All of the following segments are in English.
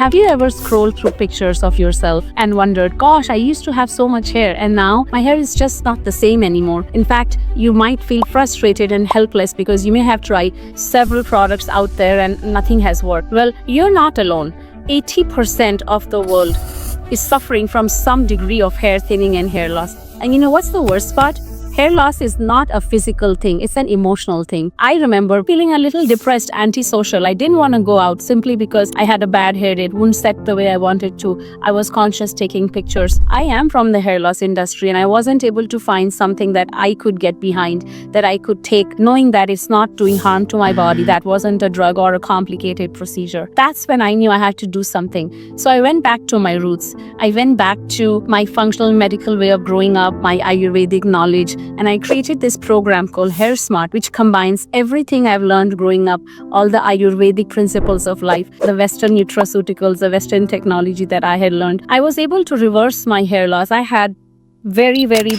Have you ever scrolled through pictures of yourself and wondered, gosh, I used to have so much hair and now my hair is just not the same anymore? In fact, you might feel frustrated and helpless because you may have tried several products out there and nothing has worked. Well, you're not alone. 80% of the world is suffering from some degree of hair thinning and hair loss. And you know what's the worst part? Hair loss is not a physical thing, it's an emotional thing. I remember feeling a little depressed, antisocial. I didn't want to go out simply because I had a bad hair. It wouldn't set the way I wanted to. I was conscious taking pictures. I am from the hair loss industry and I wasn't able to find something that I could get behind, that I could take, knowing that it's not doing harm to my body. That wasn't a drug or a complicated procedure. That's when I knew I had to do something. So I went back to my roots. I went back to my functional medical way of growing up, my Ayurvedic knowledge, and I created this program called HairSmart, which combines everything I've learned growing up, all the Ayurvedic principles of life, the Western nutraceuticals, the Western technology that I had learned. I was able to reverse my hair loss. I had very, very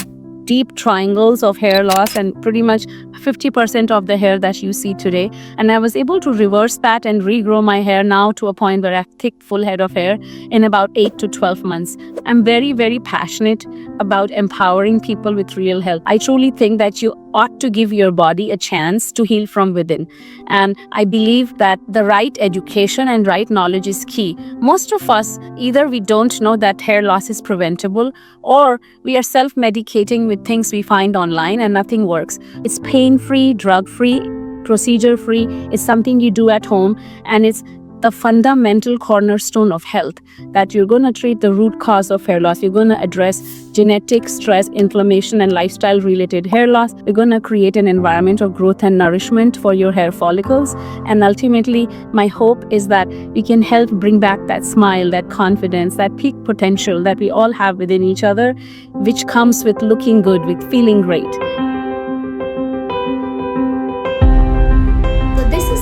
deep triangles of hair loss and pretty much 50% of the hair that you see today. And I was able to reverse that and regrow my hair now to a point where I have thick, full head of hair in about 8 to 12 months. I'm very, very passionate about empowering people with real health. I truly think that you ought to give your body a chance to heal from within. And I believe that the right education and right knowledge is key. Most of us, either we don't know that hair loss is preventable, or we are self-medicating with things we find online and nothing works. It's pain-free, drug-free, procedure-free. It's something you do at home, and it's the fundamental cornerstone of health, that you're going to treat the root cause of hair loss. You're going to address genetic, stress, inflammation, and lifestyle-related hair loss. You're going to create an environment of growth and nourishment for your hair follicles. And ultimately, my hope is that we can help bring back that smile, that confidence, that peak potential that we all have within each other, which comes with looking good, with feeling great.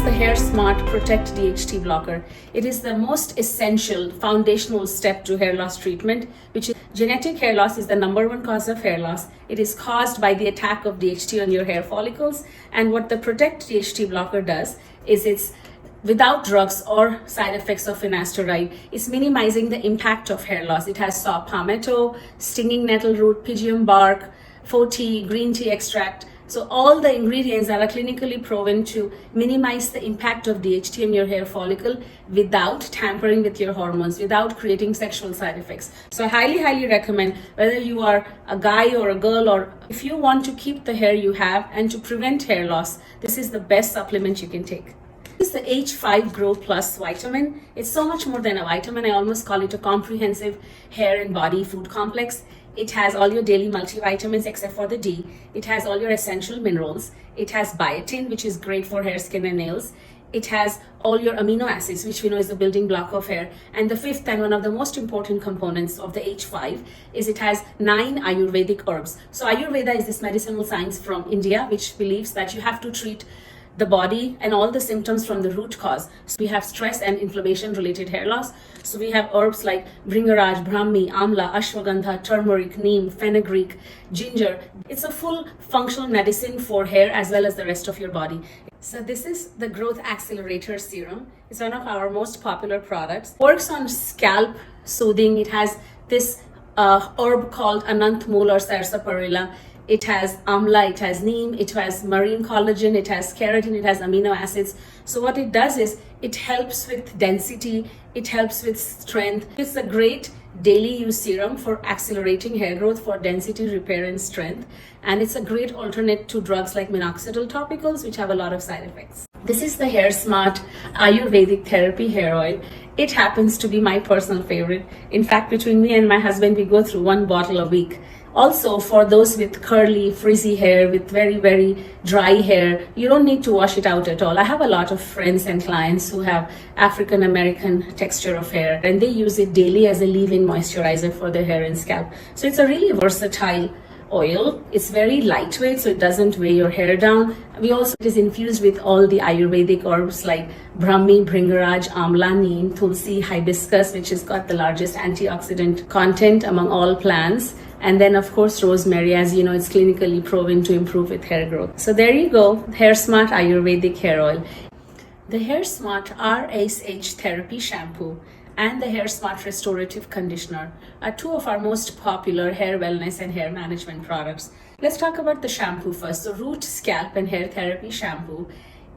The HairSmart Protect DHT blocker. It is the most essential foundational step to hair loss treatment, which is genetic hair loss is the #1 cause of hair loss. It is caused by the attack of DHT on your hair follicles. And what the Protect DHT blocker does is it's without drugs or side effects of finasteride. It's minimizing the impact of hair loss. It has saw palmetto, stinging nettle root, pygeum bark, 4-tea, green tea extract. So all the ingredients that are clinically proven to minimize the impact of DHT in your hair follicle without tampering with your hormones, without creating sexual side effects. So I highly, highly recommend, whether you are a guy or a girl, or if you want to keep the hair you have and to prevent hair loss, this is the best supplement you can take. This is the H5 Grow Plus vitamin. It's so much more than a vitamin. I almost call it a comprehensive hair and body food complex. It has all your daily multivitamins except for the D. It has all your essential minerals. It has biotin, which is great for hair, skin, and nails. It has all your amino acids, which we know is the building block of hair. And the fifth and one of the most important components of the H5 is it has 9 Ayurvedic herbs. So Ayurveda is this medicinal science from India, which believes that you have to treat the body and all the symptoms from the root cause. So we have stress and inflammation related hair loss. So we have herbs like Bhringaraj, Brahmi, Amla, Ashwagandha, turmeric, neem, fenugreek, ginger. It's a full functional medicine for hair as well as the rest of your body. So this is the Growth Accelerator Serum. It's one of our most popular products. Works on scalp soothing. It has this herb called Anantmul or Sarsaparilla. It has amla, it has neem, it has marine collagen, it has keratin, it has amino acids. So what it does is it helps with density, it helps with strength. It's a great daily use serum for accelerating hair growth, for density, repair, and strength. And it's a great alternate to drugs like minoxidil topicals, which have a lot of side effects. This is the HairSmart Ayurvedic Therapy Hair Oil. It happens to be my personal favorite. In fact, between me and my husband, we go through 1 bottle a week. Also, for those with curly, frizzy hair, with very, very dry hair, you don't need to wash it out at all. I have a lot of friends and clients who have African American texture of hair, and they use it daily as a leave-in moisturizer for their hair and scalp. So it's a really versatile oil. It's very lightweight, so it doesn't weigh your hair down. It is infused with all the Ayurvedic herbs like Brahmi, Bhringaraj, Amla, Neem, Tulsi, Hibiscus, which has got the largest antioxidant content among all plants. And then, of course, rosemary. As you know, it's clinically proven to improve with hair growth. So there you go, HairSmart Ayurvedic Hair Oil. The HairSmart RSH Therapy Shampoo and the HairSmart Restorative Conditioner are two of our most popular hair wellness and hair management products. Let's talk about the shampoo first. So Root Scalp and Hair Therapy Shampoo.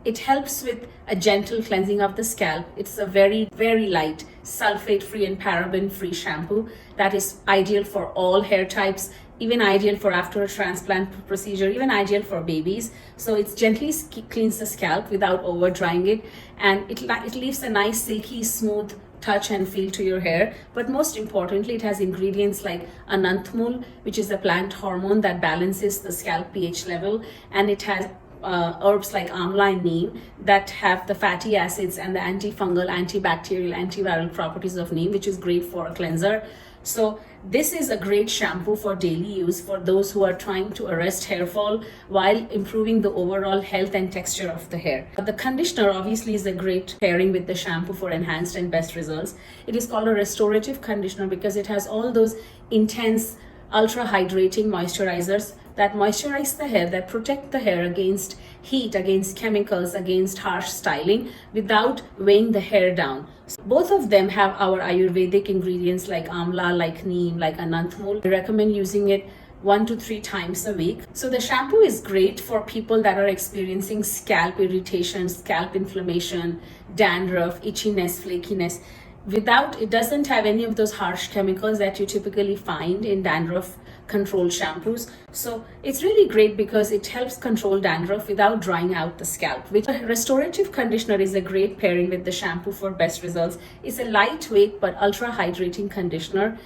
It helps with a gentle cleansing of the scalp. It's a very, very light, sulfate-free and paraben-free shampoo that is ideal for all hair types, even ideal for after a transplant procedure, even ideal for babies. So it gently cleans the scalp without over drying it, and it leaves a nice silky smooth touch and feel to your hair. But most importantly, it has ingredients like ananthmul, which is a plant hormone that balances the scalp pH level, and it has herbs like amla and neem that have the fatty acids and the antifungal, antibacterial, antiviral properties of neem, which is great for a cleanser. So this is a great shampoo for daily use for those who are trying to arrest hair fall while improving the overall health and texture of the hair. The conditioner obviously is a great pairing with the shampoo for enhanced and best results. It is called a restorative conditioner because it has all those intense ultra hydrating moisturizers that moisturize the hair, that protect the hair against heat, against chemicals, against harsh styling without weighing the hair down. So both of them have our Ayurvedic ingredients like amla, like neem, like ananthmul. I recommend using it 1 to 3 times a week. So the shampoo is great for people that are experiencing scalp irritation, scalp inflammation, dandruff, itchiness, flakiness. It doesn't have any of those harsh chemicals that you typically find in dandruff control shampoos. So it's really great because it helps control dandruff without drying out the scalp. Which a restorative conditioner is a great pairing with the shampoo for best results. It's a lightweight but ultra hydrating conditioner.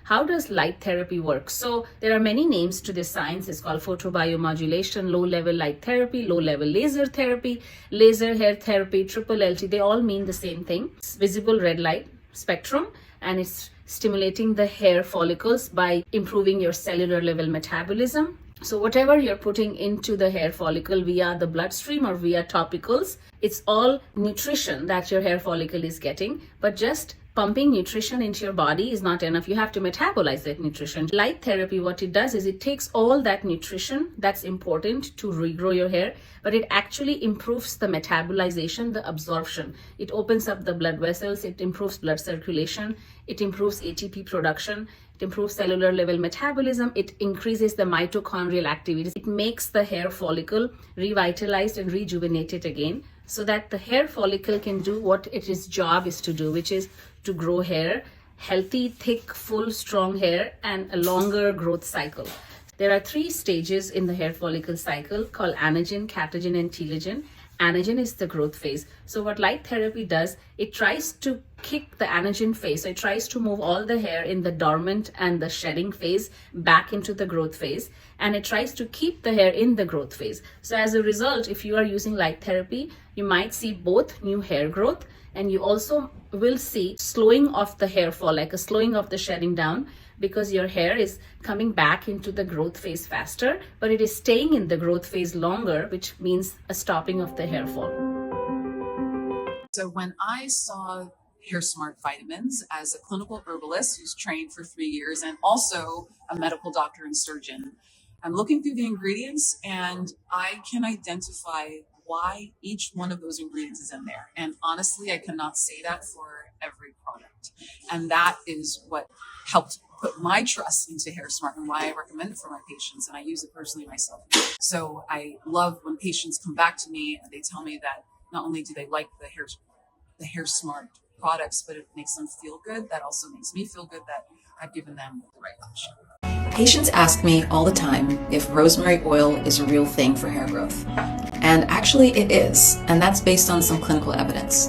How does light therapy work? So there are many names to this science. It's called photobiomodulation, low-level light therapy, low-level laser therapy, laser hair therapy, LLLT. They all mean the same thing. It's visible red light spectrum, and it's stimulating the hair follicles by improving your cellular level metabolism. So whatever you're putting into the hair follicle via the bloodstream or via topicals, it's all nutrition that your hair follicle is getting, but just pumping nutrition into your body is not enough. You have to metabolize that nutrition. Light therapy, what it does is it takes all that nutrition that's important to regrow your hair, but it actually improves the metabolization, the absorption. It opens up the blood vessels, it improves blood circulation, it improves ATP production, it improves cellular level metabolism, it increases the mitochondrial activity. It makes the hair follicle revitalized and rejuvenated again, so that the hair follicle can do what its job is to do, which is to grow hair, healthy, thick, full, strong hair, and a longer growth cycle. There are 3 stages in the hair follicle cycle called anagen, catagen, and telogen. Anagen is the growth phase. So what light therapy does, it tries to kick the anagen phase. So it tries to move all the hair in the dormant and the shedding phase back into the growth phase. And it tries to keep the hair in the growth phase. So as a result, if you are using light therapy, you might see both new hair growth, and you also will see slowing of the hair fall, like a slowing of the shedding down, because your hair is coming back into the growth phase faster, but it is staying in the growth phase longer, which means a stopping of the hair fall. So when I saw HairSmart vitamins as a clinical herbalist who's trained for 3 years and also a medical doctor and surgeon, I'm looking through the ingredients and I can identify why each one of those ingredients is in there. And honestly, I cannot say that for every product. And that is what helped put my trust into HairSmart and why I recommend it for my patients. And I use it personally myself. So I love when patients come back to me and they tell me that not only do they like the HairSmart products, but it makes them feel good. That also makes me feel good that I've given them the right option. Patients ask me all the time if rosemary oil is a real thing for hair growth. And actually it is, and that's based on some clinical evidence.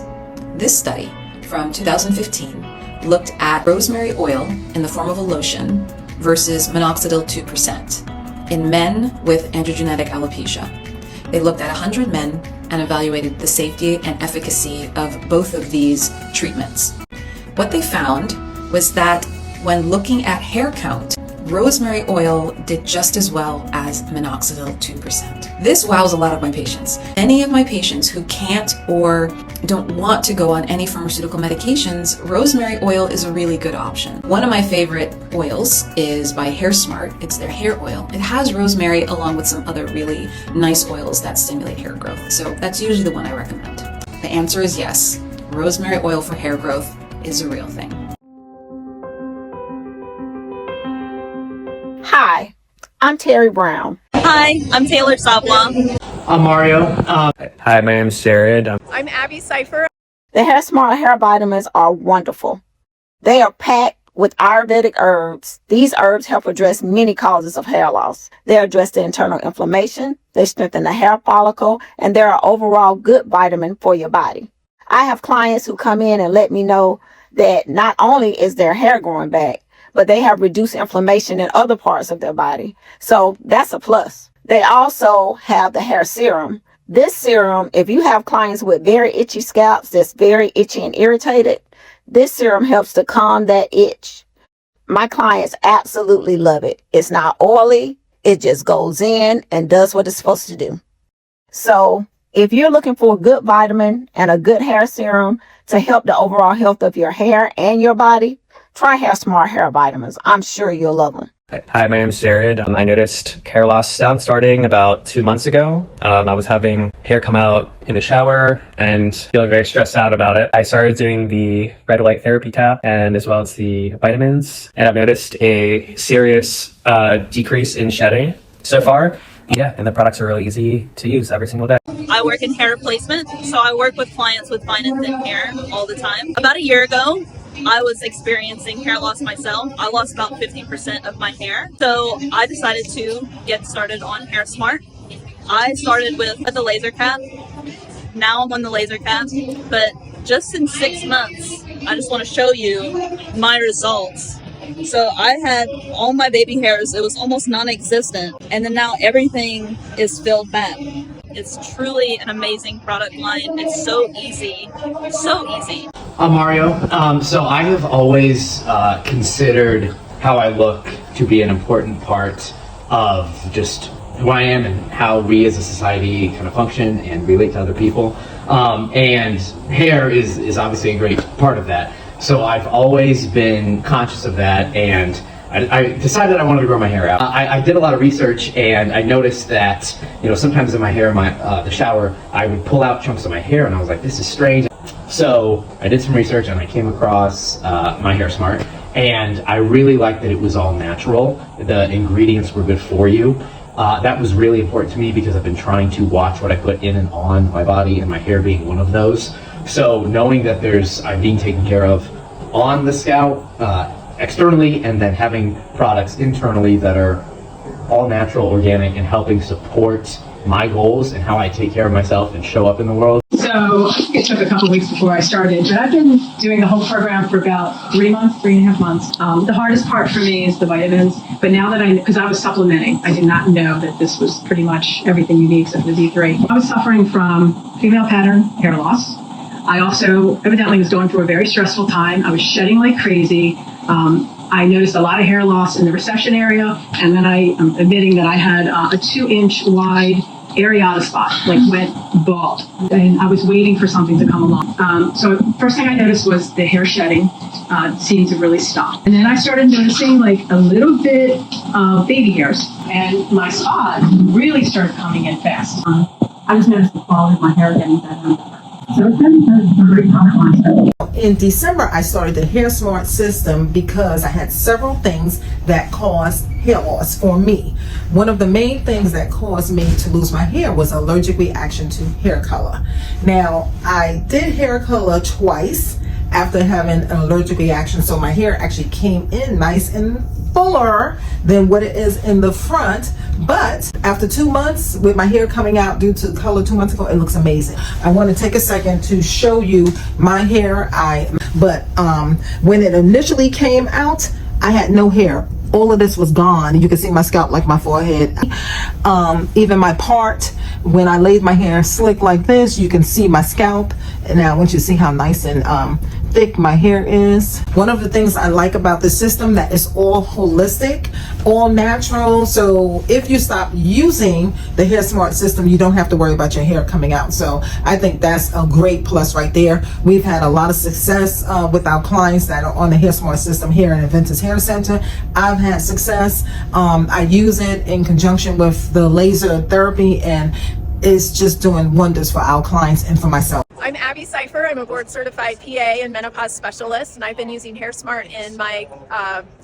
This study from 2015 looked at rosemary oil in the form of a lotion versus minoxidil 2% in men with androgenetic alopecia. They looked at 100 men and evaluated the safety and efficacy of both of these treatments. What they found was that when looking at hair count, rosemary oil did just as well as minoxidil 2%. This wows a lot of my patients. Any of my patients who can't or don't want to go on any pharmaceutical medications, rosemary oil is a really good option. One of my favorite oils is by HairSmart. It's their hair oil. It has rosemary along with some other really nice oils that stimulate hair growth. So that's usually the one I recommend. The answer is yes. rosemary oil for hair growth is a real thing. Hi, I'm Terry Brown. Hi, I'm Taylor Sabla. I'm Mario. Hi, my name's Jared. I'm Abby Cipher. The HairSmart hair vitamins are wonderful. They are packed with Ayurvedic herbs. These herbs help address many causes of hair loss. They address the internal inflammation, they strengthen the hair follicle, and they're an overall good vitamin for your body. I have clients who come in and let me know that not only is their hair growing back, but they have reduced inflammation in other parts of their body. So that's a plus. They also have the hair serum. This serum, if you have clients with very itchy scalps that's very itchy and irritated, this serum helps to calm that itch. My clients absolutely love it. It's not oily. It just goes in and does what it's supposed to do. So if you're looking for a good vitamin and a good hair serum to help the overall health of your hair and your body, try HairSmart hair vitamins. I'm sure you'll love them. Hi, my name's Jared. I noticed hair loss starting about 2 months ago. I was having hair come out in the shower and feeling very stressed out about it. I started doing the red light therapy tap and as well as the vitamins, and I've noticed a serious decrease in shedding so far. Yeah, and the products are really easy to use every single day. I work in hair replacement, so I work with clients with fine and thin hair all the time. About a year ago, I was experiencing hair loss myself. I lost about 50% of my hair. So I decided to get started on HairSmart. I started with the laser cap. Now I'm on the laser cap, but just in 6 months, I just want to show you my results. So I had all my baby hairs, it was almost non-existent, and then now everything is filled back. It's truly an amazing product line. It's so easy, so easy. I'm Mario. So I have always considered how I look to be an important part of just who I am and how we as a society kind of function and relate to other people. And hair is obviously a great part of that. So I've always been conscious of that, and I decided I wanted to grow my hair out. I did a lot of research, and I noticed that, you know, sometimes in my hair, the shower, I would pull out chunks of my hair, and I was like, this is strange. So I did some research, and I came across my HairSmart, and I really liked that it was all natural. The ingredients were good for you. That was really important to me because I've been trying to watch what I put in and on my body, and my hair being one of those. So knowing that I'm being taken care of on the scalp, externally, and then having products internally that are all natural, organic, and helping support my goals and how I take care of myself and show up in the world. So it took a couple weeks before I started, but I've been doing the whole program for about 3.5 months. The hardest part for me is the vitamins, but now that because I was supplementing, I did not know that this was pretty much everything you need except for the D3. I was suffering from female pattern hair loss. I also evidently was going through a very stressful time. I was shedding like crazy. I noticed a lot of hair loss in the recession area, and then I'm admitting that I had a 2-inch wide areata spot, like went bald, and I was waiting for something to come along. So first thing I noticed was the hair shedding seemed to really stop. And then I started noticing like a little bit of baby hairs, and my spot really started coming in fast. I just noticed the quality of my hair getting better and better. So it's been a great product line. In December, I started the HairSmart system because I had several things that caused hair loss for me. One of the main things that caused me to lose my hair was allergic reaction to hair color. Now, I did hair color twice after having an allergic reaction, so my hair actually came in nice and fuller than what it is in the front. But after 2 months with my hair coming out due to color 2 months ago, it looks amazing. I want to take a second to show you my hair. But when it initially came out, I had no hair. All of this was gone. You can see my scalp, like my forehead, even my part. When I laid my hair slick like this, you can see my scalp. And now I want you to see how nice and thick my hair is. One of the things I like about the system, that it's all holistic, all natural. So if you stop using the HairSmart system, you don't have to worry about your hair coming out. So I think that's a great plus right there. We've had a lot of success with our clients that are on the HairSmart system here in Adventist Hair Center. I've had success. I use it in conjunction with the laser therapy, and is just doing wonders for our clients and for myself. I'm Abby Cipher. I'm a board certified PA and menopause specialist, and I've been using HairSmart in my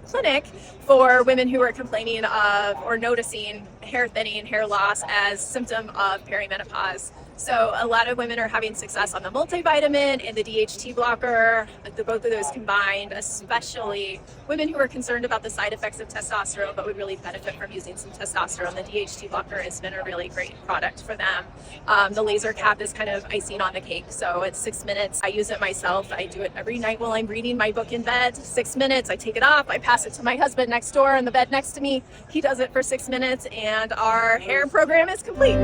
clinic for women who are complaining of or noticing hair thinning, hair loss as symptom of perimenopause. So a lot of women are having success on the multivitamin and the DHT blocker, both of those combined, especially women who are concerned about the side effects of testosterone but would really benefit from using some testosterone. The DHT blocker has been a really great product for them. The laser cap is kind of icing on the cake. So it's 6 minutes. I use it myself. I do it every night while I'm reading my book in bed. 6 minutes. I take it off. I pass it to my husband next door in the bed next to me. He does it for 6 minutes and our hair program is complete.